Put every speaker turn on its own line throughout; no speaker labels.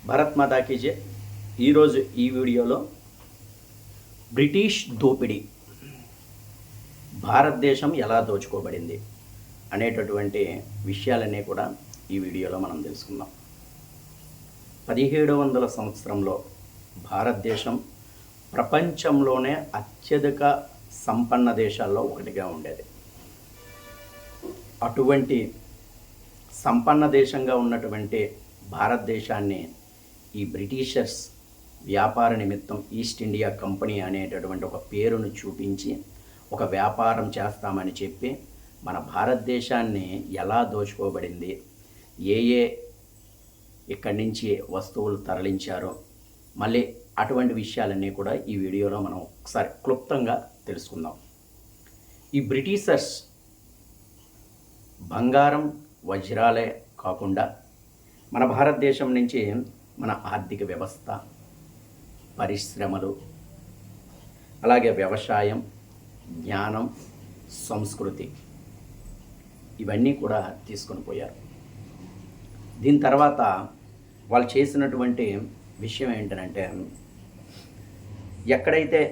భారత్ మాతాకి జై. ఈరోజు ఈ వీడియోలో బ్రిటిష్ దోపిడీ, భారతదేశం ఎలా దోచుకోబడింది అనేటటువంటి విషయాలన్నీ కూడా ఈ వీడియోలో మనం తెలుసుకుందాం. 1700 సంవత్సరంలో భారతదేశం ప్రపంచంలోనే అత్యధిక సంపన్న దేశాల్లో ఒకటిగా ఉండేది. అటువంటి సంపన్న దేశంగా ఉన్నటువంటి భారతదేశాన్ని ఈ బ్రిటిషర్స్ వ్యాపార నిమిత్తం ఈస్ట్ ఇండియా కంపెనీ అనేటటువంటి ఒక పేరును చూపించి ఒక వ్యాపారం చేస్తామని చెప్పి మన భారతదేశాన్ని ఎలా దోచుకోబడింది, ఏ ఇక్కడి నుంచి వస్తువులు తరలించారో, మళ్ళీ అటువంటి విషయాలన్నీ కూడా ఈ వీడియోలో మనం ఒకసారి క్లుప్తంగా తెలుసుకుందాం. ఈ బ్రిటిషర్స్ బంగారం, వజ్రాలే కాకుండా మన భారతదేశం నుంచి మన ఆర్థిక వ్యవస్థ, పరిశ్రమలు, అలాగే వ్యవసాయం, జ్ఞానం, సంస్కృతి ఇవన్నీ కూడా తీసుకొని పోయారు. దీని తర్వాత వాళ్ళు చేసినటువంటి విషయం ఏంటంటే, ఎక్కడైతే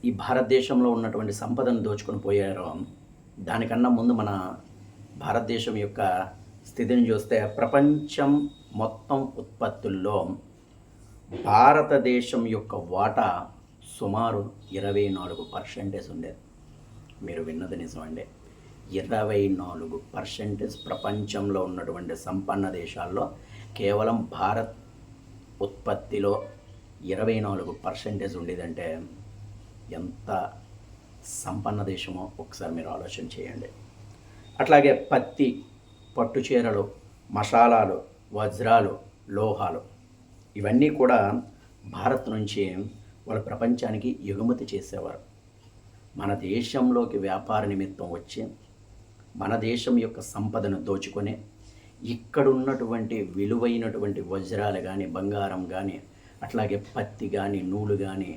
ఈ భారతదేశంలో ఉన్నటువంటి సంపదను దోచుకొని పోయారో దానికన్నా ముందు మన భారతదేశం యొక్క స్థితిని చూస్తే ప్రపంచం మొత్తం ఉత్పత్తుల్లో భారతదేశం యొక్క వాటా సుమారు 24% ఉండేది. మీరు విన్నది నిజమండి. 24% ప్రపంచంలో ఉన్నటువంటి సంపన్న దేశాల్లో కేవలం భారత్ ఉత్పత్తిలో 24% ఉండేదంటే ఎంత సంపన్న దేశమో ఒకసారి మీరు ఆలోచన చేయండి. అట్లాగే పత్తి, పట్టు చీరలు, మసాలాలు, వజ్రాలు, లోహాలు ఇవన్నీ కూడా భారత్ నుంచి వాళ్ళు ప్రపంచానికి ఎగుమతి చేసేవారు. మన దేశంలోకి వ్యాపార నిమిత్తం వచ్చి మన దేశం యొక్క సంపదను దోచుకొని ఇక్కడున్నటువంటి విలువైనటువంటి వజ్రాలు కానీ, బంగారం కానీ, అట్లాగే పత్తి కానీ, నూలు కానీ,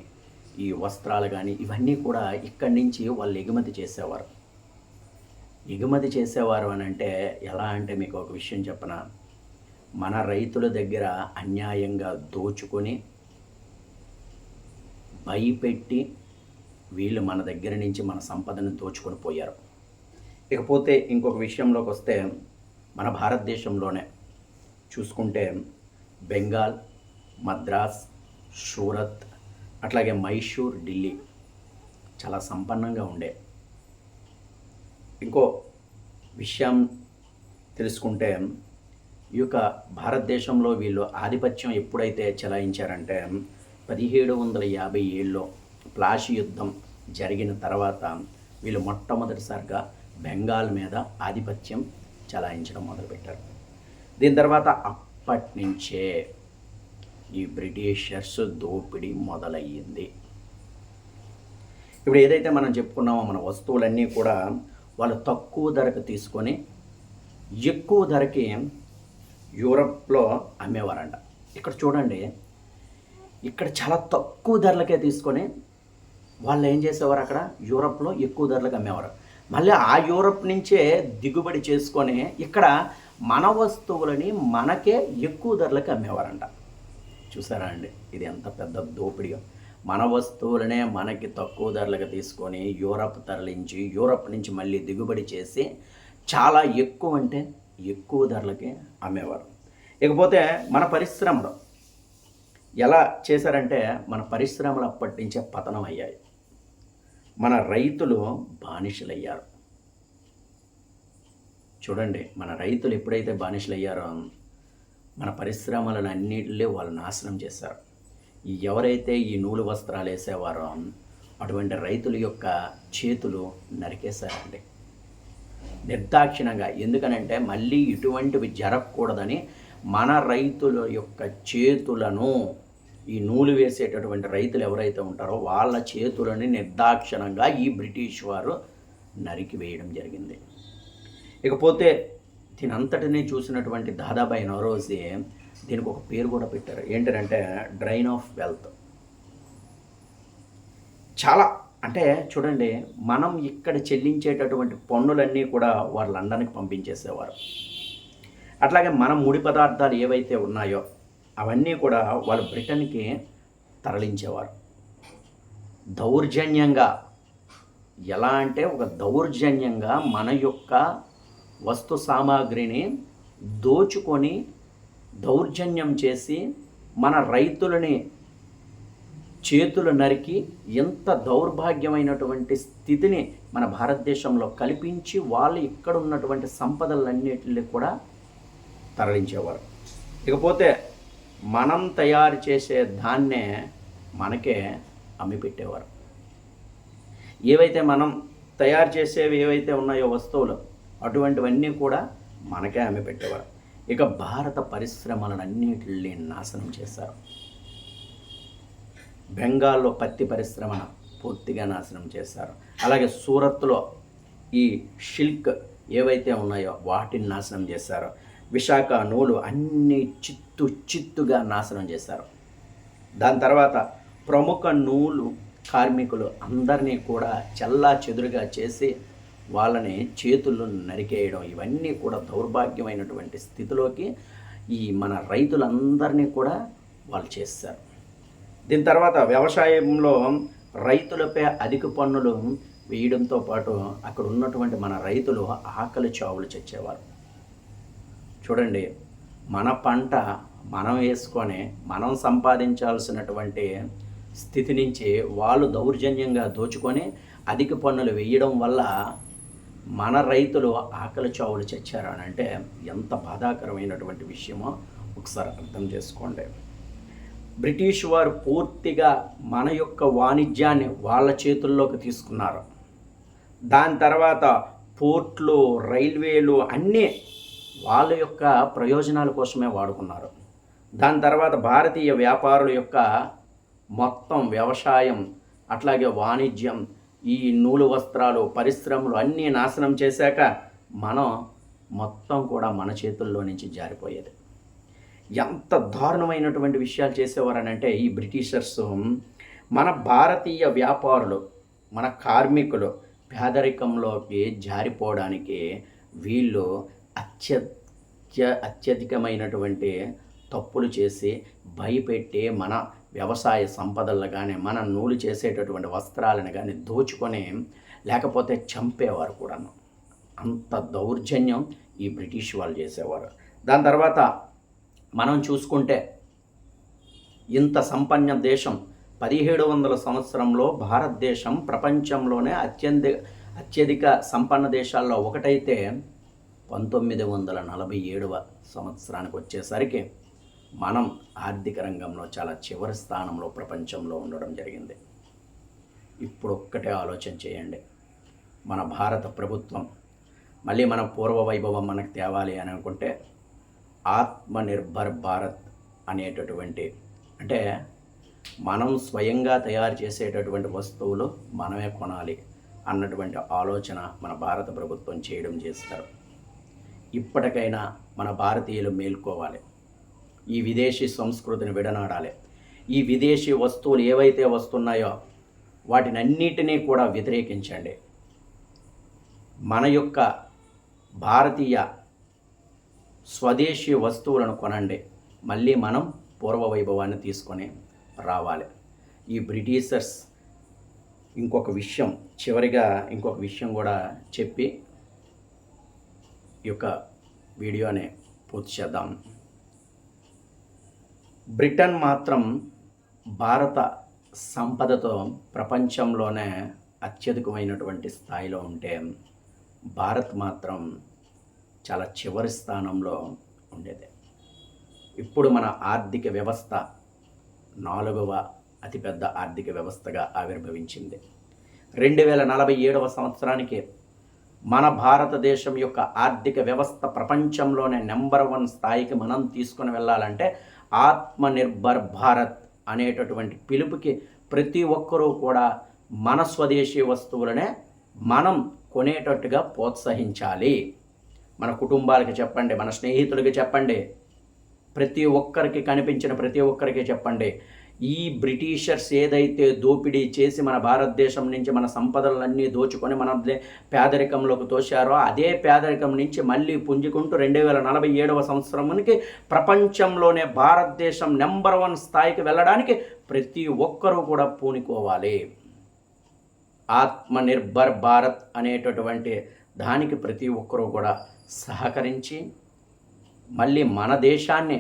ఈ వస్త్రాలు కానీ ఇవన్నీ కూడా ఇక్కడి నుంచి వాళ్ళు ఎగుమతి చేసేవారు. ఎగుమతి చేసేవారు అని అంటే ఎలా అంటే, మీకు ఒక విషయం చెప్పనా, మన రైతుల దగ్గర అన్యాయంగా దోచుకొని భయపెట్టి వీళ్ళు మన దగ్గర నుంచి మన సంపదను దోచుకొని పోయారు. ఇకపోతే ఇంకొక విషయంలోకి వస్తే, మన భారతదేశంలోనే చూసుకుంటే బెంగాల్, మద్రాస్, సూరత్, అట్లాగే మైసూర్, ఢిల్లీ చాలా సంపన్నంగా ఉండే. ఇంకో విషయం తెలుసుకుంటే, ఈ యొక్క భారతదేశంలో వీళ్ళు ఆధిపత్యం ఎప్పుడైతే చెలాయించారంటే 1757లో ప్లాసీ యుద్ధం జరిగిన తర్వాత వీళ్ళు మొట్టమొదటిసారిగా బెంగాల్ మీద ఆధిపత్యం చెలాయించడం మొదలుపెట్టారు. దీని తర్వాత అప్పటి నుంచే ఈ బ్రిటిషర్స్ దోపిడీ మొదలయ్యింది. ఇప్పుడు ఏదైతే మనం చెప్పుకున్నామో, మన వస్తువులన్నీ కూడా వాళ్ళు తక్కువ ధరకు తీసుకొని ఎక్కువ ధరకి యూరప్లో అమ్మేవారంట. ఇక్కడ చూడండి, ఇక్కడ చాలా తక్కువ ధరలకే తీసుకొని వాళ్ళు ఏం చేసేవారు, అక్కడ యూరప్లో ఎక్కువ ధరలకు అమ్మేవారు. మళ్ళీ ఆ యూరప్ నుంచే దిగుబడి చేసుకొని ఇక్కడ మన వస్తువులని మనకే ఎక్కువ ధరలకు అమ్మేవారంట. చూసారా అండి, ఇది ఎంత పెద్ద దోపిడిగా. మన వస్తువులనే మనకి తక్కువ ధరలకు తీసుకొని యూరప్ తరలించి యూరప్ నుంచి మళ్ళీ దిగుబడి చేసి చాలా ఎక్కువ అంటే ఎక్కువ ధరలకి అమ్మేవారు. ఇకపోతే మన పరిశ్రమలు ఎలా చేశారంటే, మన పరిశ్రమలు అప్పటి నుంచే పతనం అయ్యాయి. మన రైతులు బానిసలయ్యారు. చూడండి, మన రైతులు ఎప్పుడైతే బానిసలయ్యారో మన పరిశ్రమలను అన్నిటిలో వాళ్ళు నాశనం చేశారు. ఎవరైతే ఈ నూలు వస్త్రాలు వేసేవారో అటువంటి రైతుల యొక్క చేతులు నరికేశారండి నిర్దాక్షిణంగా. ఎందుకనంటే మళ్ళీ ఇటువంటివి జరగకూడదని మన రైతుల యొక్క చేతులను, ఈ నూలు వేసేటటువంటి రైతులు ఎవరైతే ఉంటారో వాళ్ళ చేతులని నిర్దాక్షిణంగా ఈ బ్రిటిష్ వారు నరికి వేయడం జరిగింది. ఇకపోతే దీనంతటినీ చూసినటువంటి దాదాబాయి నౌరోజీ దీనికి ఒక పేరు కూడా పెట్టారు. ఏంటంటే డ్రైన్ ఆఫ్ వెల్త్. చాలా అంటే చూడండి, మనం ఇక్కడ చెల్లించేటటువంటి పన్నులన్నీ కూడా వారు లండన్కి పంపించేసేవారు. అట్లాగే మనం ముడి పదార్థాలు ఏవైతే ఉన్నాయో అవన్నీ కూడా వాళ్ళు బ్రిటన్కి తరలించేవారు. దౌర్జన్యంగా, ఎలా అంటే ఒక దౌర్జన్యంగా మన యొక్క వస్తు సామాగ్రిని దోచుకొని దౌర్జన్యం చేసి మన రైతులని చేతులు నరికి ఎంత దౌర్భాగ్యమైనటువంటి స్థితిని మన భారతదేశంలో కల్పించి వాళ్ళు ఇక్కడ ఉన్నటువంటి సంపదలన్నిటిని కూడా తరలించేవారు. ఇకపోతే మనం తయారు చేసే దాన్నే మనకే అమ్మిపెట్టేవారు. ఏవైతే మనం తయారు చేసేవి ఏవైతే ఉన్నాయో వస్తువులు, అటువంటివన్నీ కూడా మనకే అమ్మిపెట్టేవారు. ఇక భారత పరిశ్రమలన్నిటిని నాశనం చేశారు. బెంగాల్లో పత్తి పరిశ్రమను పూర్తిగా నాశనం చేశారు. అలాగే సూరత్లో ఈ సిల్క్ ఏవైతే ఉన్నాయో వాటిని నాశనం చేశారు. విశాఖ నూలు అన్నీ చిత్తుగా నాశనం చేశారు. దాని తర్వాత ప్రముఖ నూలు కార్మికులు అందరినీ కూడా చెల్లాచెదురుగా చేసి వాళ్ళని చేతులు నరికేయడం, ఇవన్నీ కూడా దౌర్భాగ్యమైనటువంటి స్థితిలోకి ఈ మన రైతులందరినీ కూడా వాళ్ళు చేస్తారు. దీని తర్వాత వ్యవసాయంలో రైతులపై అధిక పన్నులు వేయడంతో పాటు అక్కడ ఉన్నటువంటి మన రైతులు ఆకలి చావులు చచ్చేవారు. చూడండి, మన పంట మనం వేసుకొని మనం సంపాదించాల్సినటువంటి స్థితి నుంచి వాళ్ళు దౌర్జన్యంగా దోచుకొని అధిక పన్నులు వేయడం వల్ల మన రైతులు ఆకలి చావులు చచ్చారు అని అంటే ఎంత బాధాకరమైనటువంటి విషయమో ఒకసారి అర్థం చేసుకోండి. బ్రిటిష్ వారు పూర్తిగా మన యొక్క వాణిజ్యాన్ని వాళ్ళ చేతుల్లోకి తీసుకున్నారు. దాని తర్వాత పోర్ట్లు, రైల్వేలు అన్నీ వాళ్ళ యొక్క ప్రయోజనాల కోసమే వాడుకున్నారు. దాని తర్వాత భారతీయ వ్యాపారుల యొక్క మొత్తం వ్యవసాయం, అట్లాగే వాణిజ్యం, ఈ నూలు వస్త్రాలు పరిశ్రమలు అన్నీ నాశనం చేశాక మనం మొత్తం కూడా మన చేతుల్లో నుంచి జారిపోయేది. ఎంత దారుణమైనటువంటి విషయాలు చేసేవారనంటే ఈ బ్రిటిషర్స్ మన భారతీయ వ్యాపారులు, మన కార్మికులు పేదరికంలోకి జారిపోవడానికి వీళ్ళు అత్యధికమైనటువంటి తప్పులు చేసి భయపెట్టి మన వ్యవసాయ సంపదలను కానీ మన నూలు చేసేటటువంటి వస్త్రాలను కానీ దోచుకొని లేకపోతే చంపేవారు కూడాను. అంత దౌర్జన్యం ఈ బ్రిటిష్ వాళ్ళు చేసేవారు. దాని తర్వాత మనం చూసుకుంటే ఇంత సంపన్న దేశం 1700 సంవత్సరంలో భారతదేశం ప్రపంచంలోనే అత్యధిక సంపన్న దేశాల్లో ఒకటైతే 1947వ సంవత్సరానికి వచ్చేసరికి మనం ఆర్థిక రంగంలో చాలా చివరి స్థానంలో ప్రపంచంలో ఉండడం జరిగింది. ఇప్పుడు ఒక్కటే ఆలోచన చేయండి, మన భారత ప్రభుత్వం మళ్ళీ మన పూర్వ వైభవం మనకు తేవాలి అని అనుకుంటే ఆత్మనిర్భర్ భారత్ అనేటటువంటి, అంటే మనం స్వయంగా తయారు చేసేటటువంటి వస్తువులు మనమే కొనాలి అన్నటువంటి ఆలోచన మన భారత ప్రభుత్వం చేయడం చేస్తారు. ఇప్పటికైనా మన భారతీయులు మేల్కోవాలి, ఈ విదేశీ సంస్కృతిని విడనాడాలి. ఈ విదేశీ వస్తువులు ఏవైతే వస్తున్నాయో వాటినన్నిటినీ కూడా వ్యతిరేకించండి. మన యొక్క భారతీయ స్వదేశీ వస్తువులను కొనండి. మళ్ళీ మనం పూర్వ వైభవాన్ని తీసుకొని రావాలి. ఈ బ్రిటిషర్స్ చివరిగా ఇంకొక విషయం కూడా చెప్పి ఈ యొక్క వీడియోని పూర్తి చేద్దాం. బ్రిటన్ మాత్రం భారత సంపదతో ప్రపంచంలోనే అత్యధికమైనటువంటి స్థాయిలో ఉంటే భారత్ మాత్రం చాలా చివరి స్థానంలో ఉండేది. ఇప్పుడు మన ఆర్థిక వ్యవస్థ 4వ అతిపెద్ద ఆర్థిక వ్యవస్థగా ఆవిర్భవించింది. 2047వ సంవత్సరానికి మన భారతదేశం యొక్క ఆర్థిక వ్యవస్థ ప్రపంచంలోనే నెంబర్ 1 స్థాయికి మనం తీసుకుని వెళ్ళాలంటే ఆత్మనిర్భర్ భారత్ అనేటటువంటి పిలుపుకి ప్రతి ఒక్కరూ కూడా మన స్వదేశీ వస్తువులనే మనం కొనేటట్టుగా ప్రోత్సహించాలి. మన కుటుంబాలకి చెప్పండి, మన స్నేహితులకి చెప్పండి, ప్రతి ఒక్కరికి కనిపించిన ప్రతి ఒక్కరికి చెప్పండి. ఈ బ్రిటిషర్స్ ఏదైతే దోపిడీ చేసి మన భారతదేశం నుంచి మన సంపదలన్నీ దోచుకొని మన పేదరికంలోకి తోశారో అదే పేదరికం నుంచి మళ్ళీ పుంజుకుంటూ 2047వ సంవత్సరానికి ప్రపంచంలోనే భారతదేశం నెంబర్ 1 స్థాయికి వెళ్ళడానికి ప్రతి ఒక్కరూ కూడా పూనుకోవాలి. ఆత్మనిర్భర్ భారత్ అనేటటువంటి దానికి ప్రతి ఒక్కరూ కూడా సహకరించి మళ్ళీ మన దేశాన్ని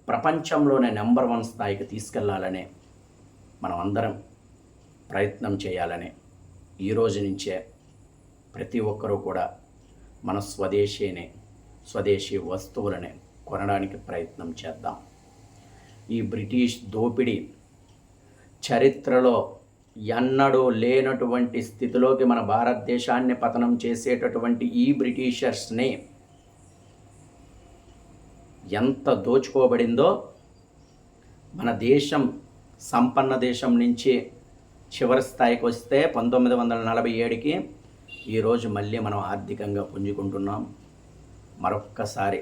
ప్రపంచంలోనే నెంబర్ 1 స్థాయికి తీసుకెళ్లాలనే మనం అందరం ప్రయత్నం చేయాలని ఈరోజు నుంచే ప్రతి ఒక్కరూ కూడా మన స్వదేశీ వస్తువులనే కొనడానికి ప్రయత్నం చేద్దాం. ఈ బ్రిటిష్ దోపిడీ చరిత్రలో ఎన్నడూ లేనటువంటి స్థితిలోకి మన భారతదేశాన్ని పతనం చేసేటటువంటి ఈ బ్రిటిషర్స్ని ఎంత దోచుకోబడిందో, మన దేశం సంపన్న దేశం నుంచి చివరి స్థాయికి వస్తే 1947కి ఈరోజు మళ్ళీ మనం ఆర్థికంగా పుంజుకుంటున్నాం. మరొక్కసారి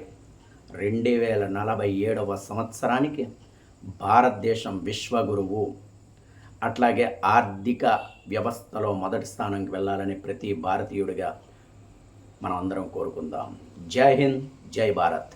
2047వ సంవత్సరానికి భారతదేశం విశ్వగురువు, అట్లాగే ఆర్థిక వ్యవస్థలో మొదటి స్థానంకి వెళ్ళాలని ప్రతి భారతీయుడిగా మనం అందరం కోరుకుందాం. జై హింద్, జై భారత్.